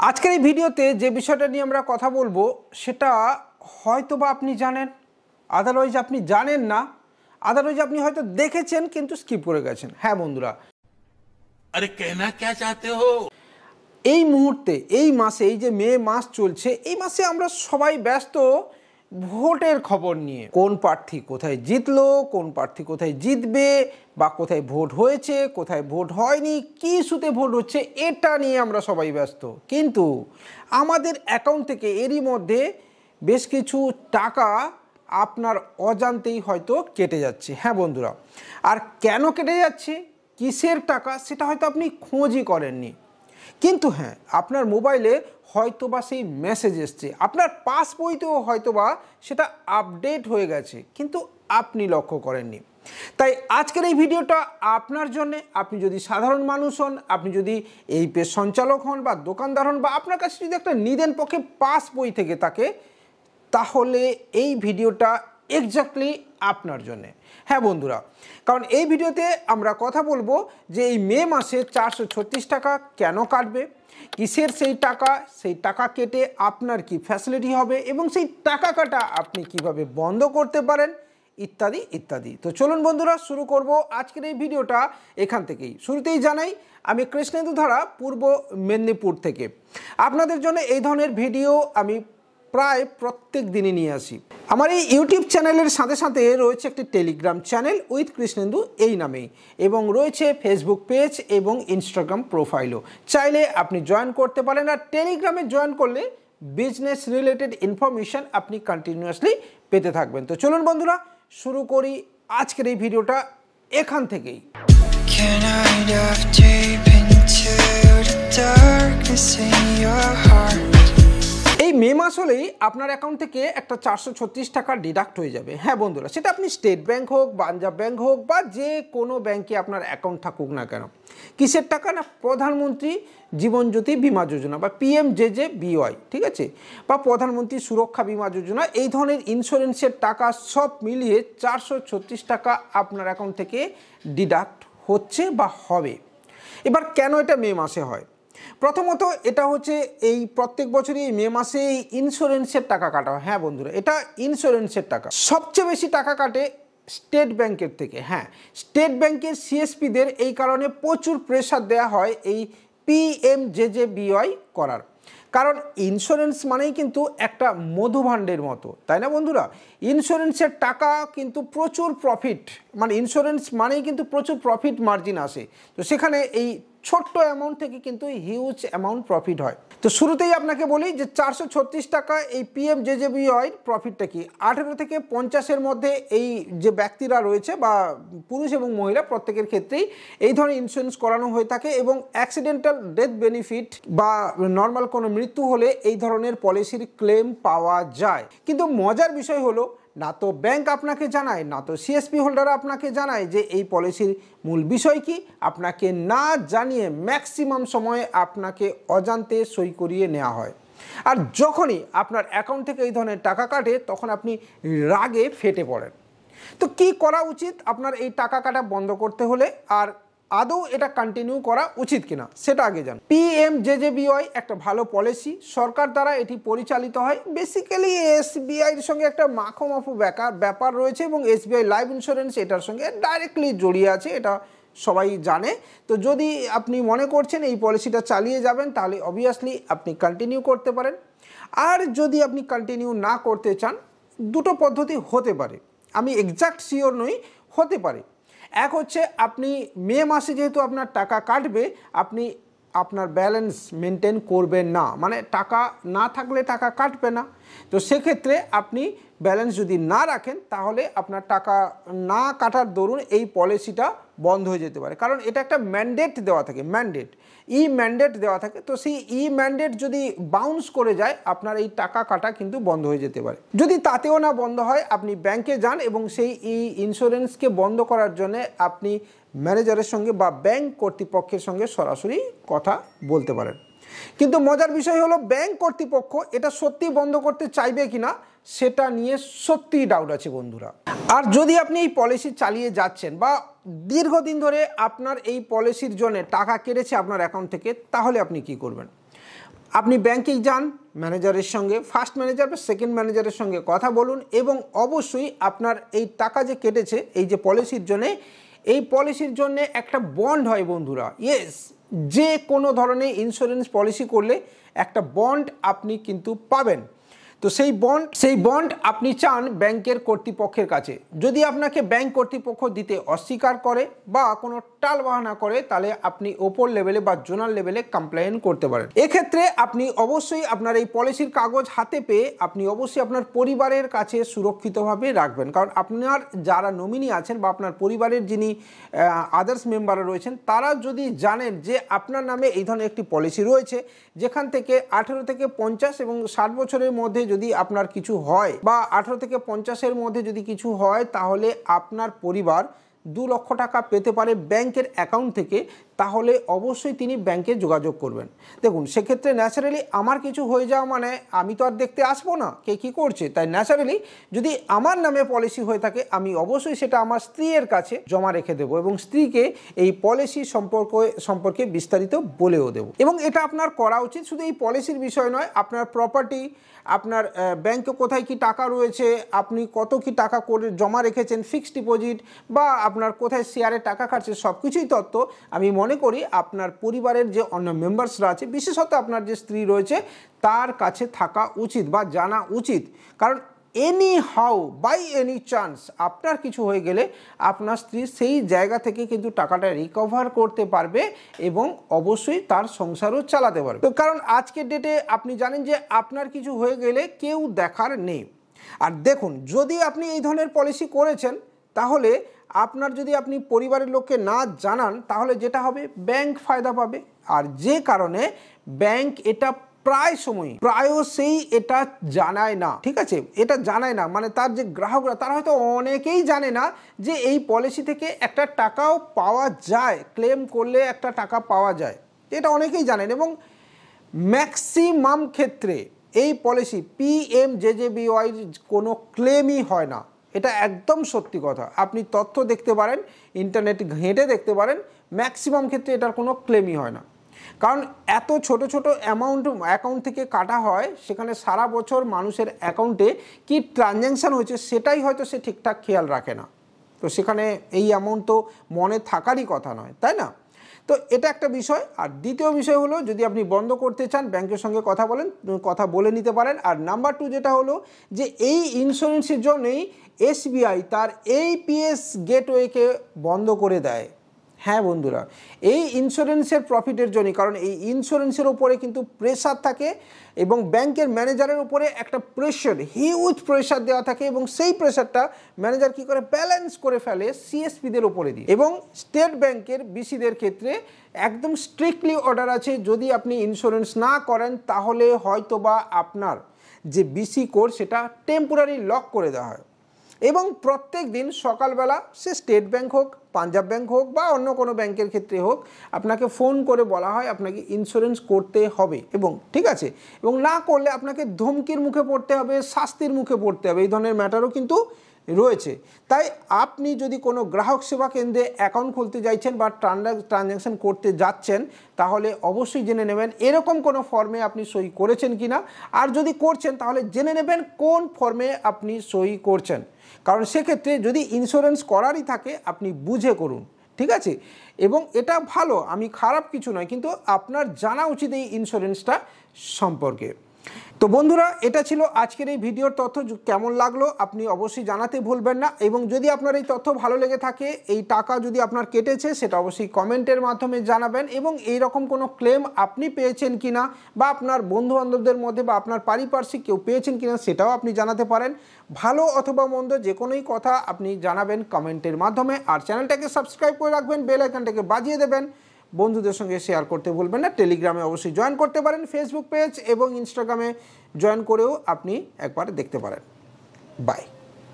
আজকের এই ভিডিওতে যে বিষয়টা নিয়ে আমরা কথা বলবো সেটা হয়তোবা আপনি জানেন, আদারওয়াইজ আপনি জানেন না, আদারওয়াইজ আপনি হয়তো দেখেছেন কিন্তু স্কিপ করে গেছেন। হ্যাঁ বন্ধুরা, अरे कहना क्या चाहते हो? এই মুহূর্তে এই মাসে, এই যে মে মাস চলছে, এই মাসে আমরা সবাই ব্যস্ত ভোটের খবর নিয়ে। কোন প্রার্থী কোথায় জিতলো, কোন প্রার্থী কোথায় জিতবে, বা কোথায় ভোট হয়েছে, কোথায় ভোট হয়নি, কি ইস্যুতে ভোট হচ্ছে, এটা নিয়ে আমরা সবাই ব্যস্ত। কিন্তু আমাদের অ্যাকাউন্ট থেকে এরই মধ্যে বেশ কিছু টাকা আপনার অজান্তেই হয়তো কেটে যাচ্ছে। হ্যাঁ বন্ধুরা, আর কেন কেটে যাচ্ছে, কিসের টাকা, সেটা হয়তো আপনি খোঁজই করেননি। কিন্তু হ্যাঁ, আপনার মোবাইলে হয়তোবা সেই মেসেজ এসছে, আপনার পাস বইতেও হয়তোবা সেটা আপডেট হয়ে গেছে, কিন্তু আপনি লক্ষ্য করেননি। তাই আজকের এই ভিডিওটা আপনার জন্যে। আপনি যদি সাধারণ মানুষ হন, আপনি যদি এই পেজ সঞ্চালক হন বা দোকানদার হন, বা আপনার কাছে যদি একটা নিদেন পক্ষে পাস বই থেকে থাকে, তাহলে এই ভিডিওটা এক্স্যাক্টলি আপনার জন্যে। হ্যাঁ বন্ধুরা, কারণ এই ভিডিওতে আমরা কথা বলবো যে এই মে মাসে 436 টাকা কেন কাটবে, কিসের সেই টাকা কেটে আপনার কি ফ্যাসিলিটি হবে, এবং সেই টাকা কাটা আপনি কিভাবে বন্ধ করতে পারেন, ইত্যাদি ইত্যাদি। তো চলুন বন্ধুরা, শুরু করব আজকের এই ভিডিওটা এখান থেকেই। শুরুতেই জানাই, আমি কৃষ্ণেন্দু ধারা, পূর্ব মেদিনীপুর থেকে আপনাদের জন্য এই ধরনের ভিডিও আমি প্রায় প্রত্যেক দিনই নিয়ে আসি। আমার এই ইউটিউব চ্যানেলের সাথে সাথে রয়েছে একটি টেলিগ্রাম চ্যানেল উইথ কৃষ্ণেন্দু এই নামেই, এবং রয়েছে ফেসবুক পেজ এবং ইনস্টাগ্রাম প্রোফাইলও। চাইলে আপনি জয়েন করতে পারেন, আর টেলিগ্রামে জয়েন করলে বিজনেস রিলেটেড ইনফরমেশান আপনি কন্টিনিউয়াসলি পেতে থাকবেন। তো চলুন বন্ধুরা, শুরু করি আজকের এই ভিডিওটা এখান থেকেই। Can I dive deep into the darkness in your heart? এই মে মাস হলেই আপনার অ্যাকাউন্ট থেকে একটা 436 টাকা ডিডাক্ট হয়ে যাবে। হ্যাঁ বন্ধুরা, সেটা আপনি স্টেট ব্যাংক হোক, পাঞ্জাব ব্যাংক হোক, বা যে কোনো ব্যাংকে আপনার অ্যাকাউন্ট থাকুক না কেন। কিসের টাকা না, প্রধানমন্ত্রী জীবন জ্যোতি বিমা যোজনা বা PMJJBY, ঠিক আছে, বা প্রধানমন্ত্রী সুরক্ষা বিমা যোজনা, এই ধরনের ইন্স্যুরেন্সের টাকা সব মিলিয়ে 436 টাকা আপনার অ্যাকাউন্ট থেকে ডিডাক্ট হচ্ছে বা হবে। এবার কেন এটা মে মাসে হয়? প্রথমত এটা হচ্ছে এই প্রত্যেক বছরই এই মে মাসে এই ইন্স্যুরেন্সের টাকা কাটা হয়। হ্যাঁ বন্ধুরা, এটা ইন্স্যুরেন্সের টাকা। সবচেয়ে বেশি টাকা কাটে স্টেট ব্যাংকের থেকে। হ্যাঁ, স্টেট ব্যাংকের CSPদের এই কারণে প্রচুর প্রেশার দেওয়া হয় এই PMJJBY করার। কারণ ইন্স্যুরেন্স মানেই কিন্তু একটা মধুভাণ্ডের মতো, তাই না বন্ধুরা? ইন্স্যুরেন্সের টাকা কিন্তু প্রচুর প্রফিট, মানে ইন্স্যুরেন্স মানেই কিন্তু প্রচুর প্রফিট মার্জিন আসে। তো সেখানে এই ছোট্ট অ্যামাউন্ট থেকে কিন্তু হিউজ অ্যামাউন্ট প্রফিট হয়। তো শুরুতেই আপনাকে বলি যে 436 টাকা এই PMJJBY প্রফিটটা কি, 18 থেকে 50-এর মধ্যে এই যে ব্যক্তিরা রয়েছে, বা পুরুষ এবং মহিলা প্রত্যেকের ক্ষেত্রেই এই ধরনের ইন্স্যুরেন্স করানো হয়ে থাকে, এবং অ্যাক্সিডেন্টাল ডেথ বেনিফিট বা নর্মাল কোনো মৃত্যু হলে এই ধরনের পলিসির ক্লেম পাওয়া যায়। কিন্তু মজার বিষয় হলো, না তো ব্যাংক আপনাকে জানায়, না তো CSP হোল্ডার আপনাকে জানায় যে এই পলিসির মূল বিষয় কি। আপনাকে না জানিয়ে ম্যাক্সিমাম সময়ে আপনাকে অজান্তে সই করিয়ে নেওয়া হয়। আর যখনই আপনার অ্যাকাউন্ট থেকে এই ধরনের টাকা কাটে, তখন আপনি রাগে ফেটে পড়েন। তো কি করা উচিত আপনার এই টাকা কাটা বন্ধ করতে হলে, আর আদৌ এটা কন্টিনিউ করা উচিত কিনা সেটা আগে জান। PMJJBY একটা ভালো পলিসি, সরকার দ্বারা এটি পরিচালিত হয়। বেসিক্যালি SBIর সঙ্গে একটা মাখোমাখো ব্যাপার রয়েছে, এবং SBI লাইফ ইন্স্যুরেন্স এটার সঙ্গে ডাইরেক্টলি জড়িয়ে আছে, এটা সবাই জানে। তো যদি আপনি মনে করছেন এই পলিসিটা চালিয়ে যাবেন, তাহলে অবভিয়াসলি আপনি কন্টিনিউ করতে পারেন। আর যদি আপনি কন্টিনিউ না করতে চান, দুটো পদ্ধতি হতে পারে, আমি এক্স্যাক্ট শিওর নই, হতে পারে। এক হচ্ছে, আপনি মে মাসে যেহেতু আপনার টাকা কাটবে, আপনি আপনার ব্যালেন্স মেনটেন করবেন না, মানে টাকা না থাকলে টাকা কাটবে না। তো সেক্ষেত্রে আপনি ব্যালেন্স যদি না রাখেন, তাহলে আপনার টাকা না কাটার দরুন এই পলিসিটা বন্ধ হয়ে যেতে পারে। কারণ এটা একটা ম্যান্ডেট দেওয়া থাকে, ম্যান্ডেট দেওয়া থাকে। তো সেই ম্যান্ডেট যদি বাউন্স করে যায়, আপনার এই টাকা কাটা কিন্তু বন্ধ হয়ে যেতে পারে। যদি তাতেও না বন্ধ হয়, আপনি ব্যাংকে যান এবং সেই ইন্স্যুরেন্সকে বন্ধ করার জন্য আপনি ম্যানেজারের সঙ্গে বা ব্যাংক কর্তৃপক্ষের সঙ্গে সরাসরি কথা বলতে পারেন। কিন্তু মজার বিষয় হলো, ব্যাংক কর্তৃপক্ষ এটা সত্যি বন্ধ করতে চাইবে কিনা সেটা নিয়ে সত্যিই ডাউট আছে বন্ধুরা। আর যদি আপনি এই পলিসি চালিয়ে যাচ্ছেন, বা দীর্ঘদিন ধরে আপনার এই পলিসির জন্য টাকা কেটেছে আপনার অ্যাকাউন্ট থেকে, তাহলে আপনি কি করবেন? আপনি ব্যাংকে যান, ম্যানেজারের সঙ্গে, ফার্স্ট ম্যানেজার বা সেকেন্ড ম্যানেজারের সঙ্গে কথা বলুন এবং অবশ্যই আপনার এই টাকা যে কেটেছে এই যে পলিসির জন্যে, এই পলিসির জন্যে একটা বন্ড হয় বন্ধুরা। ইয়েস, যে কোনো ধরনের ইন্স্যুরেন্স পলিসি করলে একটা বন্ড আপনি কিন্তু পাবেন। তো সেই বন্ড আপনি চান ব্যাংকের কর্তৃপক্ষের কাছে। যদি আপনাকে ব্যাংক কর্তৃপক্ষ দিতে অস্বীকার করে বা কোনো টালবাহানা করে, তাহলে আপনি ওপর লেভেলে বা জোনাল লেভেলে কমপ্লেন করতে পারেন। এক্ষেত্রে আপনি অবশ্যই আপনার এই পলিসির কাগজ হাতে পেয়ে আপনি অবশ্যই আপনার পরিবারের কাছে সুরক্ষিতভাবে রাখবেন, কারণ আপনার যারা নমিনি আছেন বা আপনার পরিবারের যিনি আদার্স মেম্বাররা রয়েছেন, তারা যদি জানেন যে আপনার নামে এই ধরনের একটি পলিসি রয়েছে যেখান থেকে 18 থেকে 50 এবং 60 বছরের মধ্যে যদি আপনার কিছু হয় বা 18 থেকে 50-এর মধ্যে যদি কিছু হয়, তাহলে আপনার পরিবার 2 লক্ষ টাকা পেতে পারে ব্যাংকের অ্যাকাউন্ট থেকে, তাহলে অবশ্যই তিনি ব্যাংকে যোগাযোগ করবেন। দেখুন, সেক্ষেত্রে ন্যাচারালি আমার কিছু হয়ে যাওয়া মানে আমি তো আর দেখতে আসবো না কে কী করছে, তাই ন্যাচারালি যদি আমার নামে পলিসি হয়ে থাকে আমি অবশ্যই সেটা আমার স্ত্রীর কাছে জমা রেখে দেবো এবং স্ত্রীকে এই পলিসি সম্পর্কে বিস্তারিত বলেও দেবো। এবং এটা আপনার করা উচিত। শুধু এই পলিসির বিষয় নয়, আপনার প্রপার্টি, আপনার ব্যাংকে কোথায় কি টাকা রয়েছে, আপনি কত কি টাকা করে জমা রেখেছেন, ফিক্সড ডিপোজিট বা আপনার কোথায় শেয়ারে টাকা খাচ্ছে, সব কিছুই তথ্য আমি মনে করি আপনার পরিবারের যে অন্য মেম্বার্সরা আছে, বিশেষত আপনার যে স্ত্রী রয়েছে, তার কাছে থাকা উচিত বা জানা উচিত। কারণ anyhow by any chance আপনার কিছু হয়ে গেলে আপনার স্ত্রী সেই জায়গা থেকে কিন্তু টাকাটা রিকভার করতে পারবে এবং অবশ্যই তার সংসারও চালাতে পারবে। তো কারণ আজকের ডেটে আপনি জানেন যে আপনার কিছু হয়ে গেলে কেউ দেখার নেই। আর দেখুন, যদি আপনি এই ধরনের পলিসি করেছেন, তাহলে আপনার যদি আপনি পরিবারের লোককে না জানান, তাহলে যেটা হবে ব্যাংক ফায়দা পাবে। আর যে কারণে ব্যাংক এটা প্রায়শই এটা জানায় না, ঠিক আছে, এটা জানায় না, মানে তার যে গ্রাহকরা তারা হয়তো অনেকেই জানে না যে এই পলিসি থেকে একটা টাকাও পাওয়া যায়, ক্লেম করলে একটা টাকা পাওয়া যায়, এটা অনেকেই জানেন। এবং ম্যাক্সিমাম ক্ষেত্রে এই পলিসি PMJJBY কোনো ক্লেমই হয় না, এটা একদম সত্যি কথা। আপনি তথ্য দেখতে পারেন, ইন্টারনেট ঘেঁটে দেখতে পারেন, ম্যাক্সিমাম ক্ষেত্রে এটার কোনো ক্লেমই হয় না। কারণ এত ছোট ছোট অ্যাকাউন্ট থেকে কাটা হয়, সেখানে সারা বছর মানুষের অ্যাকাউন্টে কি ট্রানজ্যাকশান হয়েছে সেটাই হয়তো সে ঠিকঠাক খেয়াল রাখে না। তো সেখানে এই অ্যামাউন্ট তো মনে থাকারই কথা নয়, তাই না? তো এটা একটা বিষয়। আর দ্বিতীয় বিষয় হলো, যদি আপনি বন্ধ করতে চান ব্যাংকের সঙ্গে কথা বলে নিতে পারেন। আর নাম্বার 2 যেটা হলো যে এই ইন্স্যুরেন্সের জন্যই SBI তার APS গেটওয়েকে বন্ধ করে দেয়। হ্যাঁ বন্ধুরা, এই ইন্স্যুরেন্সের প্রফিটের জন্য, কারণ এই ইন্স্যুরেন্সের উপরে কিন্তু প্রেশার থাকে এবং ব্যাংকের ম্যানেজারের উপরে একটা হিউজ প্রেশার দেওয়া থাকে এবং সেই প্রেশারটা ম্যানেজার কি করে ব্যালেন্স করে ফেলে CSPদের উপরে দিয়ে। এবং স্টেট ব্যাংকের BCদের ক্ষেত্রে একদম স্ট্রিক্টলি অর্ডার আছে, যদি আপনি ইন্স্যুরেন্স না করেন তাহলে হয়তোবা আপনার যে BC কোড সেটা টেম্পোরারি লক করে দেওয়া হয়। এবং প্রত্যেক দিন সকালবেলা, সে স্টেট ব্যাংক হোক, পাঞ্জাব ব্যাংক হোক বা অন্য কোনো ব্যাংকের ক্ষেত্রে হোক, আপনাকে ফোন করে বলা হয় আপনাকে ইন্স্যুরেন্স করতে হবে। এবং ঠিক আছে, এবং না করলে আপনাকে ধমকির মুখে পড়তে হবে, শাস্তির মুখে পড়তে হবে, এই ধরনের ম্যাটারও কিন্তু রয়েছে। তাই আপনি যদি কোনো গ্রাহক সেবা কেন্দ্রে অ্যাকাউন্ট খুলতে চাইছেন বা ট্রানজ্যাকশন করতে যাচ্ছেন, তাহলে অবশ্যই জেনে নেবেন এরকম কোনো ফর্মে আপনি সই করেছেন কিনা। আর যদি করছেন তাহলে জেনে নেবেন কোন ফর্মে আপনি সই করছেন, কারণ সেক্ষেত্রে যদি ইন্স্যুরেন্স করারই থাকে আপনি বুঝে করুন, ঠিক আছে। এবং এটা ভালো, আমি খারাপ কিছু নয়, কিন্তু আপনার জানা উচিত এই ইন্স্যুরেন্সটা সম্পর্কে। তো বন্ধুরা, এটা ছিল আজকের এই ভিডিওর তথ্য। কেমন লাগলো আপনি অবশ্যই জানাতে ভুলবেন না। এবং যদি আপনার এই তথ্য ভালো লেগে থাকে, এই টাকা যদি আপনার কেটেছে সেটা অবশ্যই কমেন্টের মাধ্যমে জানাবেন। এবং এই রকম কোনো ক্লেম আপনি পেয়েছেন কিনা বা আপনার বন্ধুবান্ধবদের মধ্যে বা আপনার পারিপার্শ্বিক কেউ পেয়েছেন কিনা সেটাও আপনি জানাতে পারেন। ভালো অথবা মন্দ যে কোনোই কথা আপনি জানাবেন কমেন্টের মাধ্যমে। আর চ্যানেলটাকে সাবস্ক্রাইব করে রাখবেন, বেল আইকনটাকে বাজিয়ে দেবেন, বন্ধুদের সঙ্গে শেয়ার করতে ভুলবেন না। টেলিগ্রামে অবশ্যই জয়েন করতে পারেন, ফেসবুক পেজ এবং ইনস্টাগ্রামে জয়েন করেও আপনি একবার দেখতে পারেন। বাই।